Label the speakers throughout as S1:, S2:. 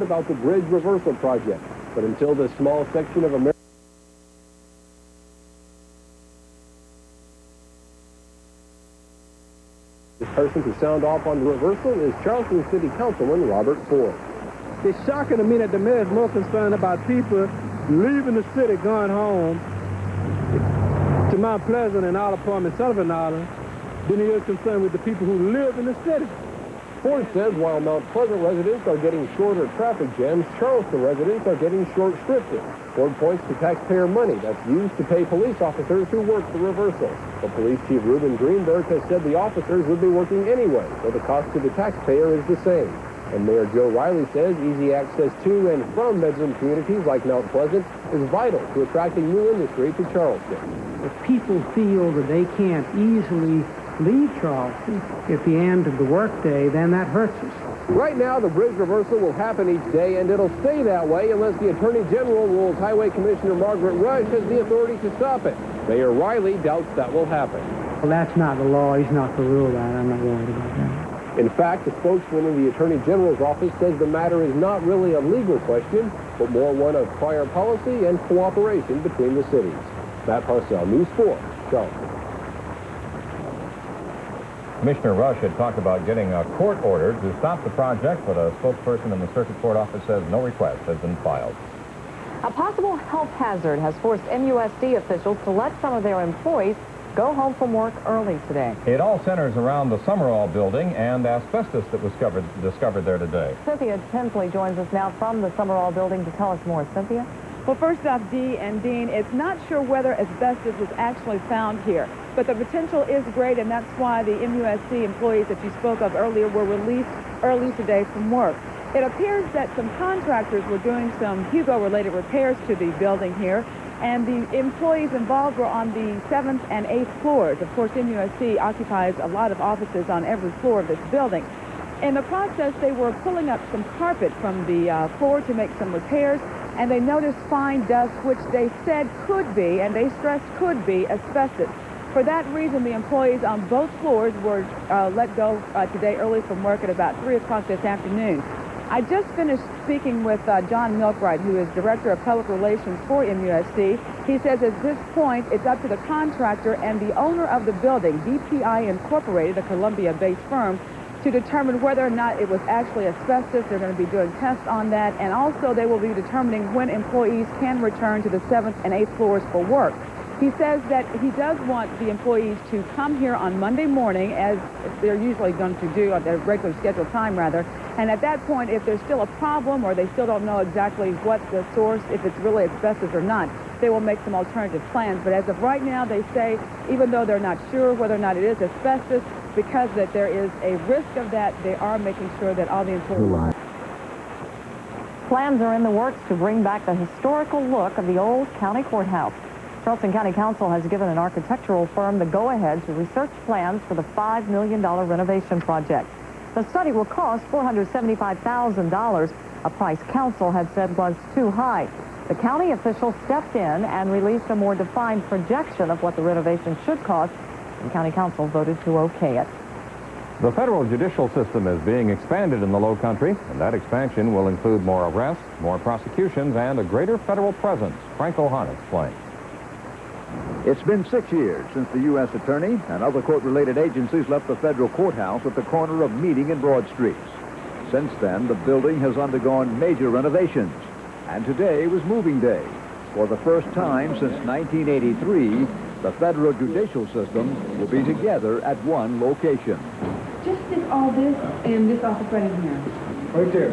S1: about the bridge reversal project. But until this small section of America... This person to sound off on the reversal is Charleston City Councilman Robert Ford.
S2: It's shocking to me that the mayor is more concerned about people leaving the city, going home to Mount Pleasant and Isle Apartment, Sullivan Island, than he is concerned with the people who live in the city.
S1: Ford says while Mount Pleasant residents are getting shorter traffic jams, Charleston residents are getting short-shrifted. Ford points to taxpayer money that's used to pay police officers who work the reversal. But Police Chief Reuben Greenberg has said the officers would be working anyway, so the cost to the taxpayer is the same. And Mayor Joe Riley says easy access to and from bedroom communities like Mount Pleasant is vital to attracting new industry to Charleston.
S3: If people feel that they can't easily leave Charleston at the end of the workday, then that hurts us.
S1: Right now, the bridge reversal will happen each day, and it'll stay that way unless the Attorney General rules Highway Commissioner Margaret Rush has the authority to stop it. Mayor Riley doubts that will happen.
S3: Well, that's not the law. He's not the rule that. I'm not worried about that.
S1: In fact, the spokesman in the Attorney General's office says the matter is not really a legal question, but more one of prior policy and cooperation between the cities. Matt Parcell, News 4, Charleston.
S4: Commissioner Rush had talked about getting a court order to stop the project, but a spokesperson in the circuit court office says no request has been filed.
S5: A possible health hazard has forced MUSD officials to let some of their employees go home from work early today.
S4: It all centers around the Summerall building and asbestos that was discovered there today.
S5: Cynthia Tinsley joins us now from the Summerall building to tell us more. Cynthia?
S6: Well, first off, Dee and Dean, it's not sure whether asbestos was actually found here, but the potential is great, and that's why the MUSD employees that you spoke of earlier were released early today from work. It appears that some contractors were doing some Hugo-related repairs to the building here, and the employees involved were on the 7th and 8th floors. Of course, MUSD occupies a lot of offices on every floor of this building. In the process, they were pulling up some carpet from the floor to make some repairs, and they noticed fine dust, which they said could be, and they stressed could be, asbestos. For that reason, the employees on both floors were let go today early from work at about 3 o'clock this afternoon. I just finished speaking with John Milkwright, who is Director of Public Relations for MUSD. He says at this point, it's up to the contractor and the owner of the building, DPI Incorporated, a Columbia-based firm, to determine whether or not it was actually asbestos. They're going to be doing tests on that, and also they will be determining when employees can return to the 7th and 8th floors for work. He says that he does want the employees to come here on Monday morning, as they're usually going to do at their regular scheduled time, rather. And at that point, if there's still a problem or they still don't know exactly what the source, if it's really asbestos or not, they will make some alternative plans. But as of right now, they say, even though they're not sure whether or not it is asbestos, because that there is a risk of that, they are making sure that all the employees...
S5: Plans are in the works to bring back the historical look of the old county courthouse. Charleston County Council has given an architectural firm the go-ahead to research plans for the $5 million renovation project. The study will cost $475,000, a price council had said was too high. The county official stepped in and released a more defined projection of what the renovation should cost, and county council voted to okay it.
S4: The federal judicial system is being expanded in the Low Country, and that expansion will include more arrests, more prosecutions, and a greater federal presence. Frank O'Hahn explains.
S7: It's been 6 years since the U.S. Attorney and other court-related agencies left the federal courthouse at the corner of Meeting and Broad Streets. Since then, the building has undergone major renovations, and today was moving day. For the first time since 1983, the federal judicial system will be together at one location.
S6: Just stick all this and this office right in here.
S2: Right there.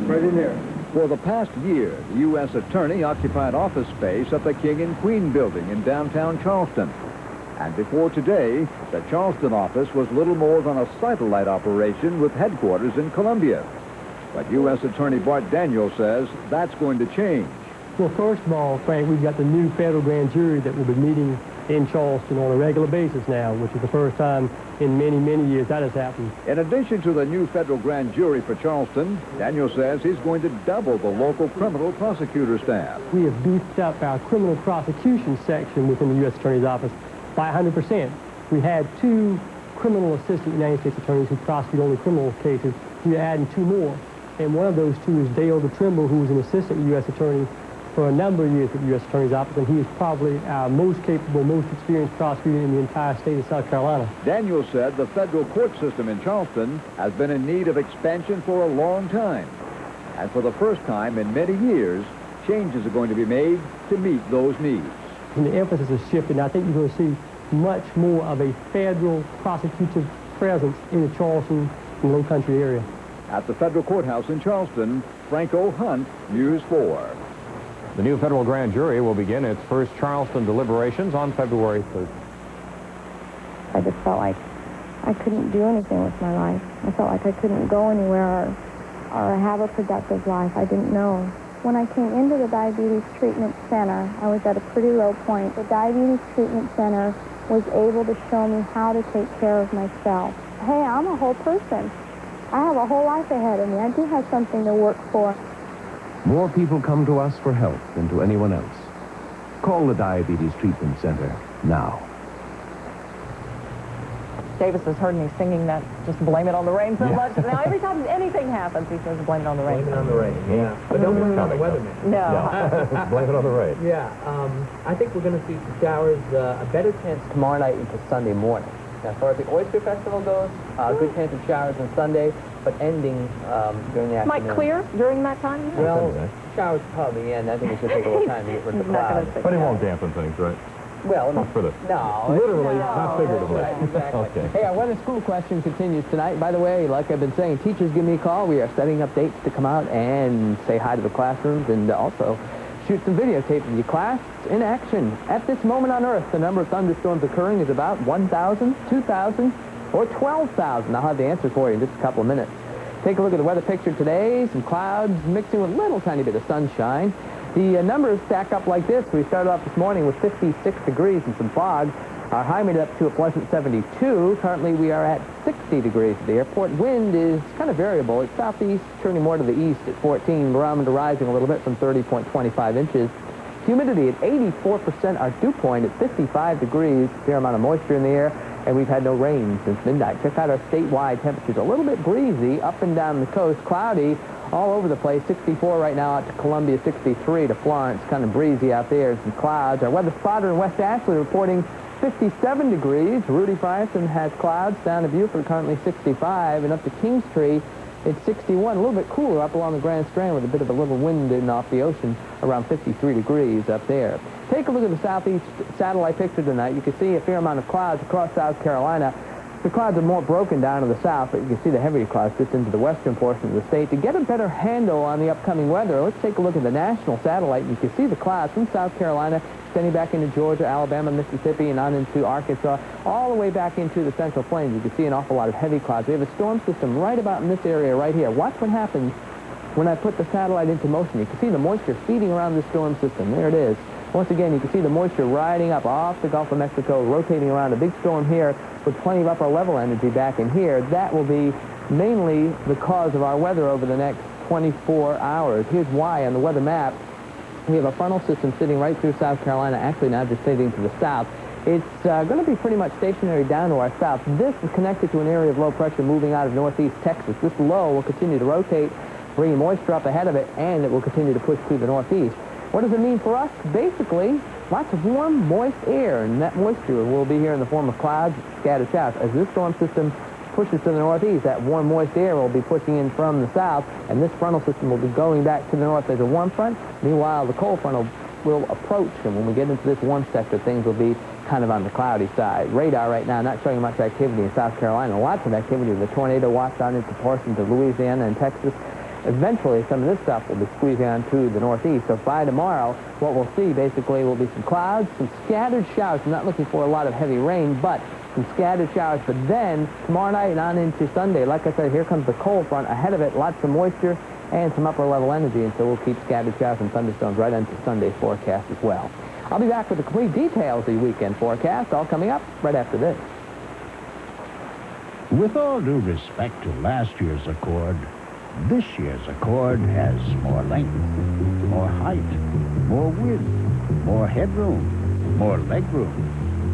S2: Right in there.
S7: For the past year, the U.S. Attorney occupied office space at the King and Queen building in downtown Charleston. And before today, the Charleston office was little more than a satellite operation with headquarters in Columbia. But U.S. Attorney Bart Daniel says that's going to change.
S8: Well, first of all, Frank, we've got the new federal grand jury that will be meeting in Charleston on a regular basis now, which is the first time in many, many years that has happened.
S7: In addition to the new federal grand jury for Charleston, Daniel says he's going to double the local criminal prosecutor staff.
S8: We have beefed up our criminal prosecution section within the U.S. Attorney's Office by 100%. We had 2 criminal assistant United States attorneys who prosecute only criminal cases. We're adding 2 more. and one of those two is Dale Trimble, who was an assistant U.S. attorney for a number of years at the U.S. Attorney's Office, and he is probably our most capable, most experienced prosecutor in the entire state of South Carolina.
S7: Daniel said the federal court system in Charleston has been in need of expansion for a long time. And for the first time in many years, changes are going to be made to meet those needs.
S8: And the emphasis is shifting. I think you're going to see much more of a federal prosecutive presence in the Charleston and Low Country area.
S7: At the federal courthouse in Charleston, Franco Hunt, News 4.
S4: The new federal grand jury will begin its first Charleston deliberations on February 3rd.
S9: I just felt like I couldn't do anything with my life. I felt like I couldn't go anywhere or have a productive life. I didn't know. When I came into the Diabetes Treatment Center, I was at a pretty low point. The Diabetes Treatment Center was able to show me how to take care of myself. Hey, I'm a whole person. I have a whole life ahead of me. I do have something to work for.
S10: More people come to us for help than to anyone else. Call the Diabetes Treatment Center now.
S5: Davis has heard me singing that, just blame it on the rain so much. Now, every time anything happens, he says blame it on the rain.
S11: Blame it on the rain, yeah. But don't blame it on the weatherman.
S5: No.
S4: Blame it on the rain.
S11: Yeah, I think we're going to see some showers, a better chance tomorrow night into Sunday morning. Now, as far as the Oyster Festival goes, good chance of showers on Sunday, but ending during the afternoon.
S5: Might clear during that time?
S11: Well, showers probably end. I think it's going to take a little time to get rid of the clouds.
S4: But he won't dampen things, right?
S11: Well,
S4: not for the...
S11: No.
S4: Literally, not figuratively.
S11: Right, exactly.
S4: Okay.
S11: Hey, our weather school question continues tonight. By the way, like I've been saying, teachers give me a call. We are setting up dates to come out and say hi to the classrooms and also shoot some videotape of your class in action. At this moment on Earth, the number of thunderstorms occurring is about 1,000, 2,000, or 12,000. I'll have the answer for you in just a couple of minutes. Take a look at the weather picture today. Some clouds mixing with a little tiny bit of sunshine. The numbers stack up like this. We started off this morning with 56 degrees and some fog. Our high made it up to a pleasant 72. Currently, we are at 60 degrees at the airport. Wind is kind of variable. It's southeast, turning more to the east at 14. Barometer rising a little bit from 30.25 inches. Humidity at 84%. Our dew point at 55 degrees. Fair amount of moisture in the air. And we've had no rain since midnight. Check out our statewide temperatures. A little bit breezy up and down the coast. Cloudy all over the place. 64 right now out to Columbia, 63 to Florence. Kind of breezy out there. Some clouds. Our weather spotter in West Ashley reporting 57 degrees. Rudy Frierson has clouds down to Beaufort, currently 65. And up to Kingstree, it's 61. A little bit cooler up along the Grand Strand with a bit of a little wind in off the ocean. Around 53 degrees up there. Take a look at the southeast satellite picture tonight. You can see a fair amount of clouds across South Carolina. The clouds are more broken down to the south, but you can see the heavier clouds just into the western portion of the state. To get a better handle on the upcoming weather, let's take a look at the national satellite. You can see the clouds from South Carolina extending back into Georgia, Alabama, Mississippi, and on into Arkansas, all the way back into the Central Plains. You can see an awful lot of heavy clouds. We have a storm system right about in this area right here. Watch what happens when I put the satellite into motion. You can see the moisture feeding around the storm system. There it is. Once again, you can see the moisture riding up off the Gulf of Mexico, rotating around a big storm here with plenty of upper level energy back in here. That will be mainly the cause of our weather over the next 24 hours. Here's why on the weather map. We have a frontal system sitting right through South Carolina, actually now just sitting to the south. It's going to be pretty much stationary down to our south. This is connected to an area of low pressure moving out of northeast Texas. This low will continue to rotate, bringing moisture up ahead of it, and it will continue to push through the northeast. What does it mean for us? Basically, lots of warm, moist air, and that moisture will be here in the form of clouds, scattered showers. As this storm system pushes to the northeast, that warm, moist air will be pushing in from the south, and this frontal system will be going back to the north as a warm front. Meanwhile, the cold front will approach, and when we get into this warm sector, things will be kind of on the cloudy side. Radar right now not showing much activity in South Carolina. Lots of activity. The tornado watch on into portions of Louisiana and Texas. Eventually, some of this stuff will be squeezing on to the northeast. So by tomorrow, what we'll see basically will be some clouds, some scattered showers. I'm not looking for a lot of heavy rain, but some scattered showers. But then, tomorrow night and on into Sunday, like I said, here comes the cold front. Ahead of it, lots of moisture and some upper level energy. And so we'll keep scattered showers and thunderstorms right into Sunday's forecast as well. I'll be back with the complete details of the weekend forecast, all coming up right after this.
S12: With all due respect to last year's Accord, this year's Accord has more length, more height, more width, more headroom, more legroom,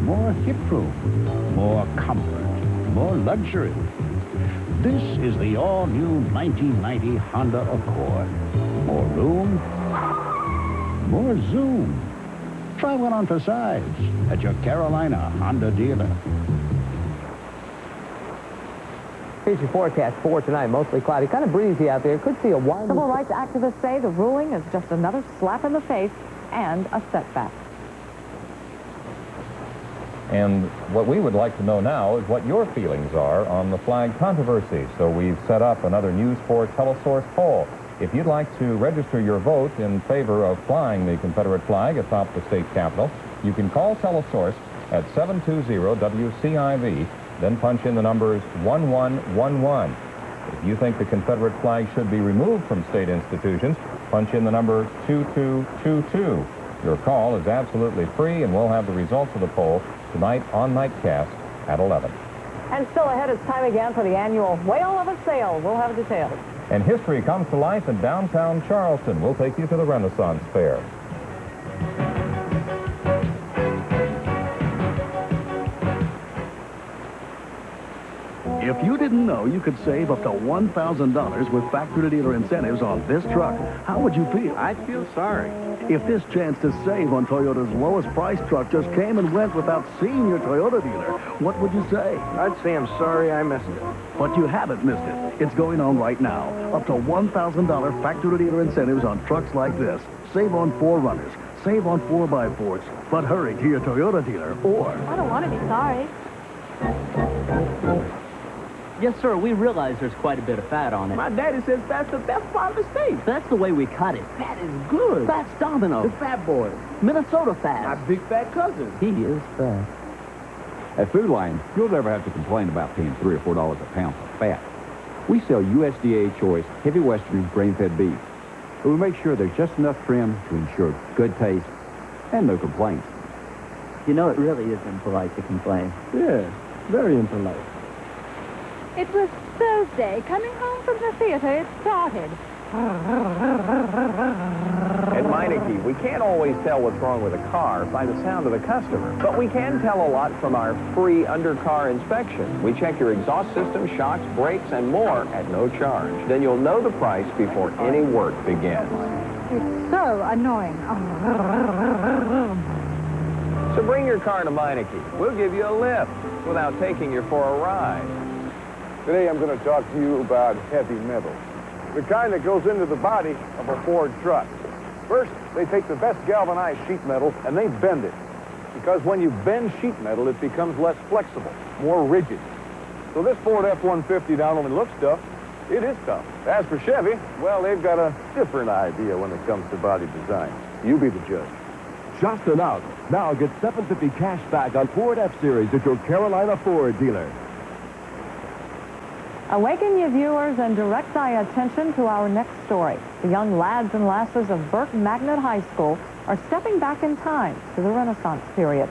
S12: more hip room, more comfort, more luxury. This is the all-new 1990 Honda Accord. More room, more zoom. Try one on for size at your Carolina Honda dealer.
S11: Here's your forecast for tonight. Mostly cloudy, kind of breezy out there. Could see a wild...
S5: Civil rights activists say the ruling is just another slap in the face and a setback.
S4: And what we would like to know now is what your feelings are on the flag controversy. So we've set up another News 4 telesource poll. If you'd like to register your vote in favor of flying the Confederate flag atop the state capitol, you can call telesource at 720-WCIV, then punch in the numbers 1111. If you think the Confederate flag should be removed from state institutions, punch in the number 2222. Your call is absolutely free, and we'll have the results of the poll tonight on Nightcast at 11.
S5: And still ahead, it's time again for the annual Whale of a Sale. We'll have details.
S4: And history comes to life in downtown Charleston. We'll take you to the Renaissance Fair.
S13: If you didn't know you could save up to $1,000 with factory dealer incentives on this truck, how would you feel?
S2: I'd feel sorry.
S13: If this chance to save on Toyota's lowest price truck just came and went without seeing your Toyota dealer, what would you say?
S2: I'd say I'm sorry I missed it.
S13: But you haven't missed it. It's going on right now. Up to $1,000 factory dealer incentives on trucks like this. Save on 4Runners. Save on 4x4s. But hurry to your Toyota dealer or...
S14: I don't want to be sorry.
S15: Yes, sir, we realize there's quite a bit of fat on it.
S2: My daddy says that's the best part of the steak.
S15: That's the way we cut it.
S2: Fat is good.
S15: Fat's Domino.
S2: The Fat Boy.
S15: Minnesota fat.
S2: My big fat cousin.
S15: He is fat.
S16: At Food Lion, you'll never have to complain about paying $3 or $4 a pound for fat. We sell USDA choice, heavy western, grain-fed beef. But we make sure there's just enough trim to ensure good taste and no complaints.
S15: You know, it really is impolite to complain.
S2: Yeah, very impolite.
S14: It was Thursday. Coming home from the theater, it started.
S17: At Meineke, we can't always tell what's wrong with a car by the sound of the customer, but we can tell a lot from our free under-car inspection. We check your exhaust system, shocks, brakes, and more at no charge. Then you'll know the price before any work begins.
S14: It's so annoying.
S17: So bring your car to Meineke. We'll give you a lift without taking you for a ride.
S18: Today I'm going to talk to you about heavy metal, the kind that goes into the body of a Ford truck. First, they take the best galvanized sheet metal and they bend it. Because when you bend sheet metal, it becomes less flexible, more rigid. So this Ford F-150 down only looks tough. It is tough. As for Chevy, well, they've got a different idea when it comes to body design. You be the judge.
S19: Just announced. Now get $750 cash back on Ford F-Series at your Carolina Ford dealer.
S5: Awaken your viewers and direct thy attention to our next story. The young lads and lasses of Burke Magnet High School are stepping back in time to the Renaissance period.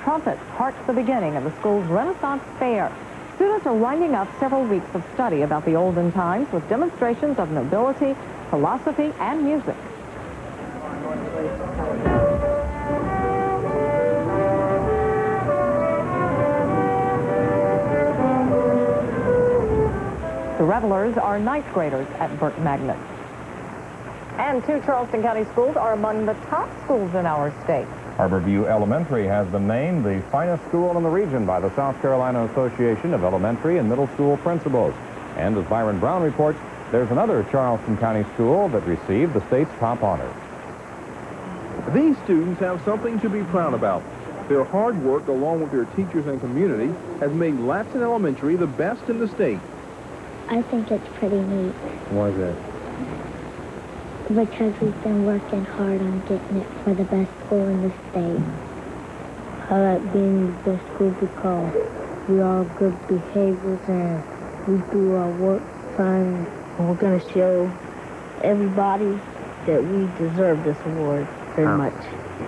S5: Trumpet marks the beginning of the school's Renaissance Fair. Students are winding up several weeks of study about the olden times with demonstrations of nobility, philosophy, and music. The revelers are ninth graders at Burke Magnet. And 2 Charleston County schools are among the top schools in our state.
S4: Harborview Elementary has been named the finest school in the region by the South Carolina Association of Elementary and Middle School Principals. And as Byron Brown reports, there's another Charleston County school that received the state's top honors.
S20: These students have something to be proud about. Their hard work, along with their teachers and community, has made Latson Elementary the best in the state.
S9: I think it's pretty neat.
S20: Why is that?
S9: Because we've been working hard on getting it for the best school in the state. I like being the best school because we all have good behaviors and we do our work fine. And we're going to show everybody that we deserve this award very much.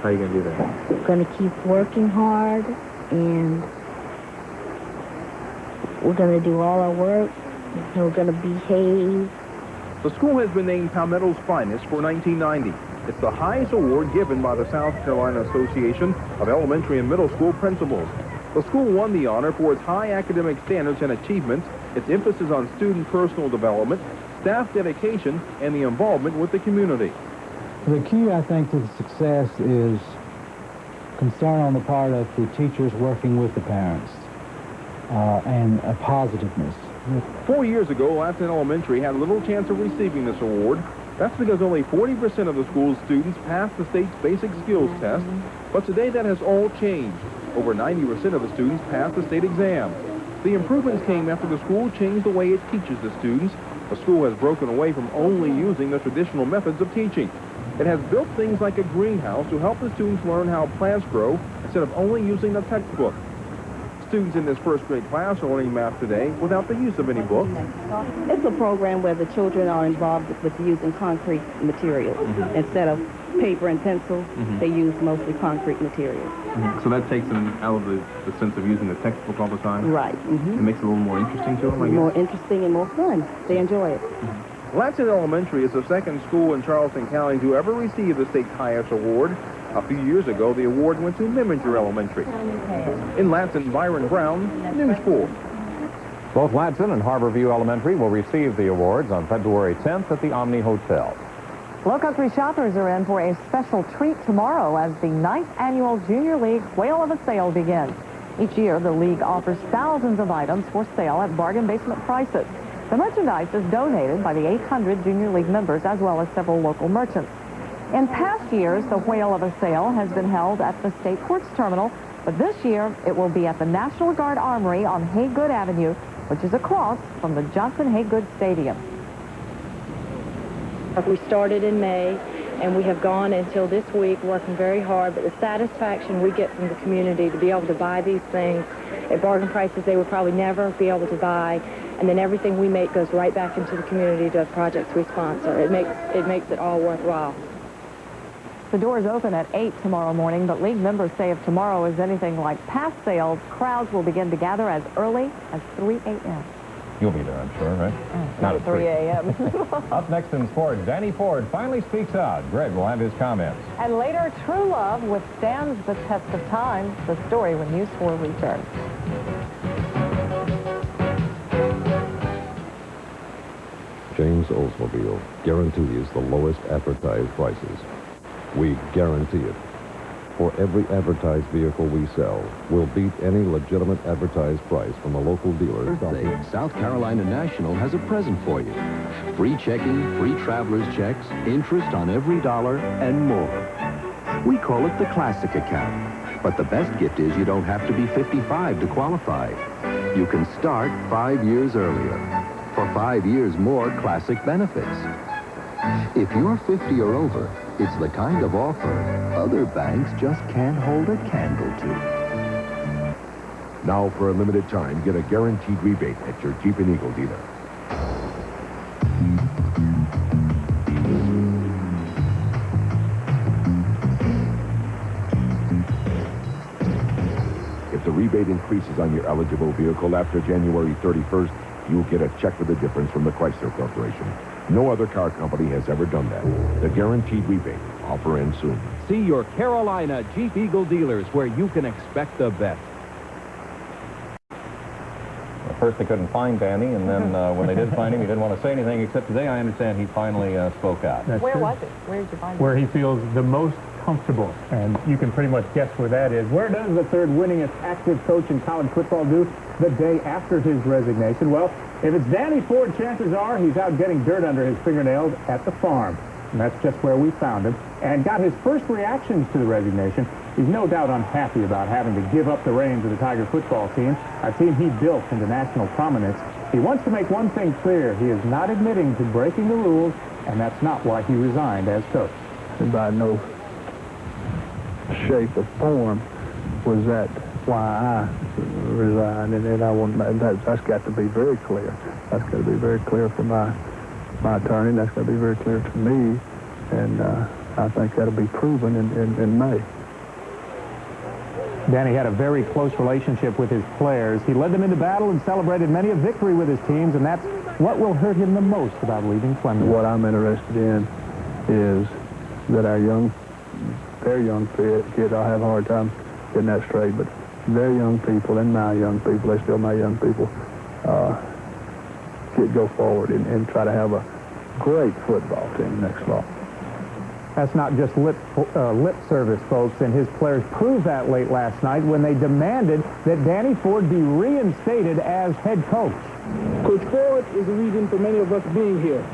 S20: How are you going to do that?
S9: We're going to keep working hard and we're going to do all our work. And we're going to behave.
S20: The school has been named Palmetto's Finest for 1990. It's the highest award given by the South Carolina Association of Elementary and Middle School Principals. The school won the honor for its high academic standards and achievements its emphasis on student personal development, staff dedication, and the involvement with the community.
S21: The key, I think, to the success is concern on the part of the teachers working with the parents and a positiveness.
S20: 4 years ago, Latson Elementary had little chance of receiving this award. That's because only 40% of the school's students passed the state's basic skills test, but today that has all changed. Over 90% of the students passed the state exam. The improvements came after the school changed the way it teaches the students. The school has broken away from only using the traditional methods of teaching. It has built things like a greenhouse to help the students learn how plants grow instead of only using the textbook. Students in this first grade class are learning math today without the use of any books.
S22: It's a program where the children are involved with using concrete materials. Instead of paper and pencil, they use mostly concrete materials.
S20: So that takes them out of the sense of using the textbook all the time?
S22: Right.
S20: It makes it a little more interesting to them, I guess?
S22: More interesting and more fun. They enjoy it.
S20: Latson Elementary is the second school in Charleston County to ever receive the state's highest award. A few years ago, the award went to Miminger Elementary. In Latson, Byron Brown, News 4.
S4: Both Latson and Harborview Elementary will receive the awards on February 10th at the Omni Hotel.
S5: Low Country shoppers are in for a special treat tomorrow as the 9th annual Junior League Whale of a Sale begins. Each year, the league offers thousands of items for sale at bargain basement prices. The merchandise is donated by the 800 Junior League members as well as several local merchants. In past years, the Whale of a Sale has been held at the State Courts Terminal, but this year it will be at the National Guard Armory on Haygood Avenue, which is across from the Johnson Haygood Stadium.
S23: We started in May, and we have gone until this week working very hard, but the satisfaction we get from the community to be able to buy these things at bargain prices they would probably never be able to buy, and then everything we make goes right back into the community to projects we sponsor. It makes it all worthwhile.
S5: The doors open at 8 tomorrow morning, but league members say if tomorrow is anything like past sales, crowds will begin to gather as early as 3 a.m.
S4: You'll be there, I'm sure, right?
S5: Not at 3 a.m.
S4: Up next in sports, Danny Ford finally speaks out. Greg will have his comments.
S5: And later, true love withstands the test of time. The story when News 4 returns.
S24: James Oldsmobile guarantees the lowest advertised prices. We guarantee it. For every advertised vehicle we sell, we'll beat any legitimate advertised price from a local dealer.
S10: Birthday, South Carolina National has a present for you. Free checking, free traveler's checks, interest on every dollar, and more. We call it the Classic Account. But the best gift is you don't have to be 55 to qualify. You can start 5 years earlier for 5 years more classic benefits. If you're 50 or over, it's the kind of offer other banks just can't hold a candle to.
S19: Now, for a limited time, get a guaranteed rebate at your Jeep and Eagle dealer. If the rebate increases on your eligible vehicle after January 31st, you'll get a check for the difference from the Chrysler Corporation. No other car company has ever done that. The guaranteed rebate. Offer ends soon.
S25: See your Carolina Jeep Eagle dealers where you can expect the best.
S4: At first they couldn't find Danny, and then when they did find him, he didn't want to say anything, except today I understand he finally spoke out.
S5: Where was it? Where did you find
S26: Where
S5: it?
S26: he feels the most comfortable, and you can pretty much guess where that is. Where does the third winningest active coach in college football do the day after his resignation? Well, if it's Danny Ford, chances are he's out getting dirt under his fingernails at the farm. And that's just where we found him, and got his first reactions to the resignation. He's no doubt unhappy about having to give up the reins of the Tiger football team, a team he built into national prominence. He wants to make one thing clear. He is not admitting to breaking the rules, and that's not why he resigned as coach.
S2: And by no shape or form was that why I resigned, and I want that's got to be very clear. That's got to be very clear for my attorney. That's got to be very clear to me, and I think that'll be proven in May.
S26: Danny had a very close relationship with his players. He led them into battle and celebrated many a victory with his teams, and that's what will hurt him the most about leaving Fleming.
S2: What I'm interested in is that their young kids, I'll have a hard time getting that straight, but their young people and my young people, they're still my young people, go forward and try to have a great football team next fall.
S26: That's not just lip service, folks, and his players proved that late last night when they demanded that Danny Ford be reinstated as head coach.
S1: Coach Ford is the reason for many of us being here.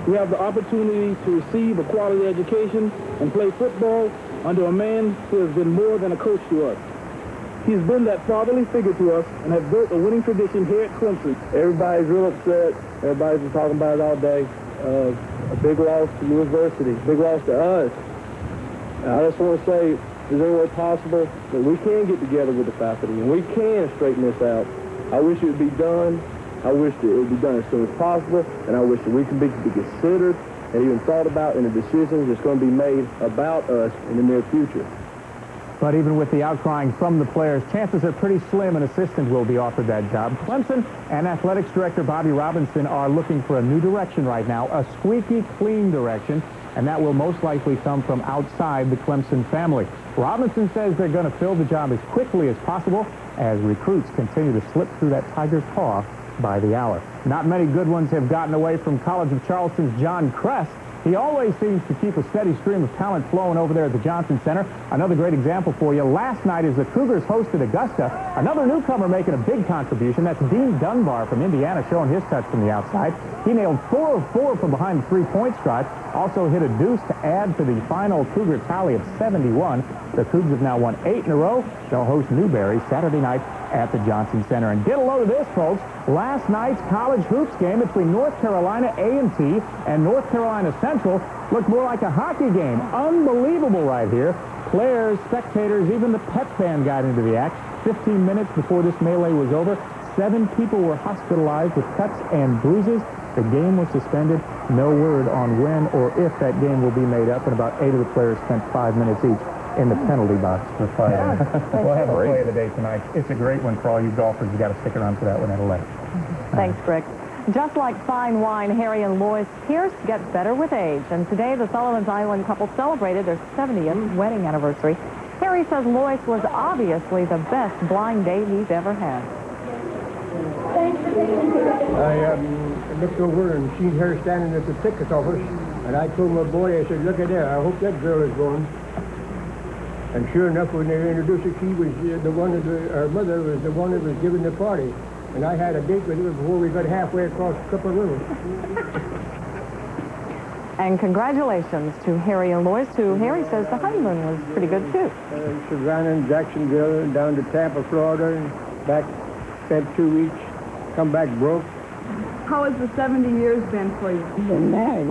S1: We have the opportunity to receive a quality education and play football under a man who has been more than a coach to us. He's been that fatherly figure to us and has built a winning tradition here at Clemson. Everybody's real upset. Everybody's been talking about it all day. A big loss to university, big loss to us. I just want to say, is there any way possible that we can get together with the faculty and we can straighten this out? I wish it would be done. I wish that it would be done as soon as possible, and I wish that we can be considered and even thought about in the decisions that's going to be made about us in the near future.
S26: But even with the outcrying from the players, chances are pretty slim an assistant will be offered that job. Clemson and athletics director Bobby Robinson are looking for a new direction right now, a squeaky clean direction, and that will most likely come from outside the Clemson family. Robinson says they're going to fill the job as quickly as possible as recruits continue to slip through that tiger's paw by the hour. Not many good ones have gotten away from College of Charleston's John Kress. He always seems to keep a steady stream of talent flowing over there at the Johnson Center. Another great example for you. Last night as the Cougars hosted Augusta, another newcomer making a big contribution. That's Dean Dunbar from Indiana showing his touch from the outside. He nailed 4 of 4 from behind the three-point stripe. Also hit a deuce to add to the final Cougar tally of 71. The Cougs have now won 8 in a row. They'll host Newberry Saturday night at the Johnson Center. And get a load of this, folks. Last night's college hoops game between North Carolina A&T and North Carolina Central looked more like a hockey game. Unbelievable right here. Players, spectators, even the Pep fan got into the act. 15 minutes before this melee was over, 7 people were hospitalized with cuts and bruises. The game was suspended. No word on when or if that game will be made up, and about 8 of the players spent 5 minutes each in the penalty box for fighting. We'll have a play of the day tonight. It's a great one for all you golfers. You got to stick around for that one at 11.
S5: Thanks, Rick. Just like fine wine, Harry and Lois Pierce get better with age. And today, the Sullivan's Island couple celebrated their 70th wedding anniversary. Harry says Lois was obviously the best blind date he's ever had.
S3: I looked over and seen her standing at the ticket office, and I told my boy, I said, look at there, I hope that girl is going. And sure enough, when they introduced her, she was the one her mother was the one that was giving the party. And I had a date with her before we got halfway across the Cupper River.
S5: And congratulations to Harry and Lois, who Harry says the honeymoon was pretty good, too.
S3: Savannah and Jacksonville, and down to Tampa, Florida, and back, spent 2 weeks, come back broke.
S14: How has the 70 years been for you?
S3: Been married.